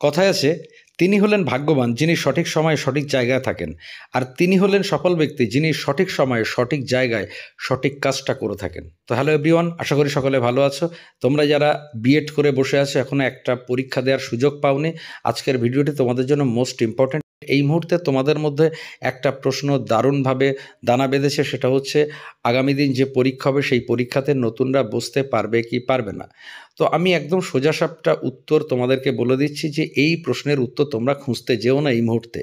কথায় আছে, তিনি হলেন ভাগ্যবান যিনি সঠিক সময়ে সঠিক জায়গায় থাকেন, আর তিনি হলেন সফল ব্যক্তি যিনি সঠিক সময়ে সঠিক জায়গায় সঠিক কাজটা করে থাকেন। তো হ্যালো এভরিওয়ান, আশা করি সকলে ভালো আছো। তোমরা যারা বিএড করে বসে আছো, এখনো একটা পরীক্ষা দেওয়ার সুযোগ পাওনি, আজকের ভিডিওটি তোমাদের জন্য মোস্ট ইম্পর্ট্যান্ট। এই মুহূর্তে তোমাদের মধ্যে একটা প্রশ্ন দারুণভাবে দানা বেঁধেছে, সেটা হচ্ছে আগামী দিন যে পরীক্ষা হবে সেই পরীক্ষাতে নতুনরা বসতে পারবে কি পারবে না। তো আমি একদম সোজাসাপটা উত্তর তোমাদেরকে বলে দিচ্ছি যে এই প্রশ্নের উত্তর তোমরা খুঁজতে যেও না এই মুহূর্তে।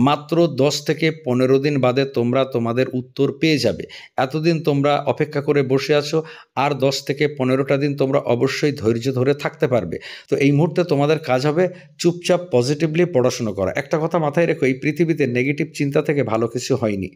মাত্র 10 থেকে 15 দিন বাদে তোমরা তোমাদের উত্তর পেয়ে যাবে। এতদিন তোমরা অপেক্ষা করে বসে আছো, আর 10 থেকে 15টা দিন তোমরা অবশ্যই ধৈর্য ধরে থাকতে পারবে। তো এই মুহূর্তে তোমাদের কাজ হবে চুপচাপ পজিটিভলি পড়াশুনো করা। একটা কথা মাথায় রেখো, এই পৃথিবীতে নেগেটিভ চিন্তা থেকে ভালো কিছু হয়নি।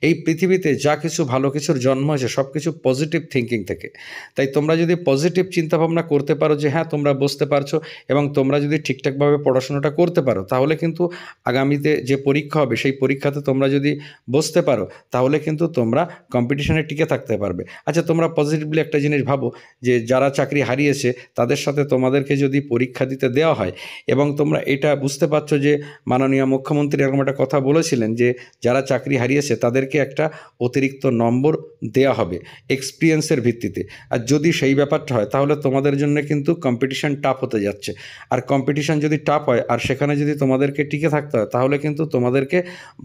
এই পৃথিবীতে যা কিছু ভালো কিছুর জন্ম হয়েছে সব কিছু পজিটিভ থিঙ্কিং থেকে। তাই তোমরা যদি পজিটিভ চিন্তাভাবনা করতে পারো যে হ্যাঁ তোমরা বুঝতে পারছো, এবং তোমরা যদি ঠিকঠাকভাবে পড়াশোনাটা করতে পারো, তাহলে কিন্তু আগামীতে যে পরীক্ষা হবে সেই পরীক্ষাতে তোমরা যদি বসতে পারো, তাহলে কিন্তু তোমরা কম্পিটিশনে টিকে থাকতে পারবে। আচ্ছা, তোমরা পজিটিভলি একটা জিনিস ভাবো যে যারা চাকরি হারিয়েছে তাদের সাথে তোমাদেরকে যদি পরীক্ষা দিতে দেওয়া হয়, এবং তোমরা এটা বুঝতে পারছো যে মাননীয় মুখ্যমন্ত্রী এরকম একটা কথা বলেছিলেন যে যারা চাকরি হারিয়েছে তাদেরকে একটা অতিরিক্ত নম্বর দেওয়া হবে এক্সপিরিয়েন্সের ভিত্তিতে। আর যদি সেই ব্যাপারটা হয়, তাহলে তোমাদের জন্য কিন্তু কম্পিটিশন টাফ হতে যাচ্ছে। আর কম্পিটিশন যদি টাফ হয় আর সেখানে যদি তোমাদেরকে টিকে থাকতে হয়, তাহলে কিন্তু তোমাদেরকে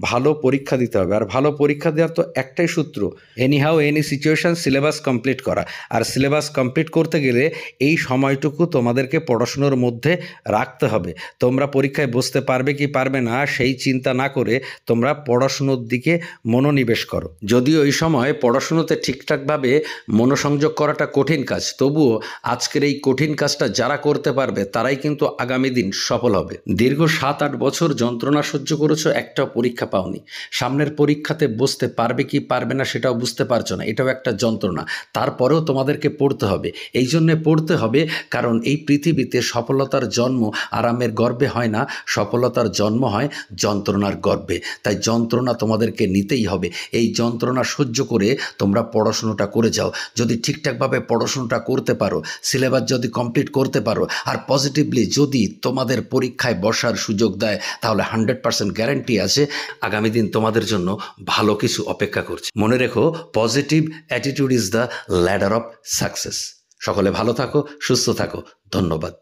ভালো পরীক্ষা দিতে হবে। আর ভালো পরীক্ষা দেওয়ার তো একটাই সূত্র, anyhow any situation syllabus complete করা। আর সিলেবাস কমপ্লিট করতে গেলে এই সময়টুকু তোমাদেরকে পড়াশুনোর মধ্যে রাখতে হবে। তোমরা পরীক্ষায় বসতে পারবে কি পারবে না সেই চিন্তা না করে তোমরা পড়াশুনোর দিকে মনোনিবেশ করো। যদিও এই সময় পড়াশুনোতে ঠিকঠাকভাবে মনোসংযোগ করাটা কঠিন কাজ, তবুও আজকের এই কঠিন কাজটা যারা করতে পারবে তারাই কিন্তু আগামী দিন সফল হবে। দীর্ঘ 7-8 বছর যন্ত্রণা সহ্য করেছো, একটা পরীক্ষা পাওনি। সামনের পরীক্ষাতে বসতে পারবে কি পারবে না সেটাও বুঝতে পারছো না, এটাও একটা যন্ত্রণা। তারপরেও তোমাদেরকে পড়তে হবে। এই জন্যে পড়তে হবে কারণ এই পৃথিবীতে সফলতার জন্ম আরামের গর্বে হয় না, সফলতার জন্ম হয় যন্ত্রণার গর্বে। তাই যন্ত্রণা তোমাদেরকে নিতেই হবে। এই যন্ত্রণা সহ্য করে তোমরা পড়াশুনোটা করে যাও। যদি ঠিকঠাকভাবে পড়াশুনোটা করতে পারো, সিলেবাস যদি কমপ্লিট করতে পারো, আর পজিটিভলি যদি তোমাদের পরীক্ষায় বসার সুযোগ দেয়, তাহলে 100% গ্যারান্টি আছে আগামী দিন তোমাদের জন্য ভালো কিছু অপেক্ষা করছে। মনে রেখো, positive attitude is the ladder of success. সকলে ভালো থাকো, সুস্থ থাকো। ধন্যবাদ।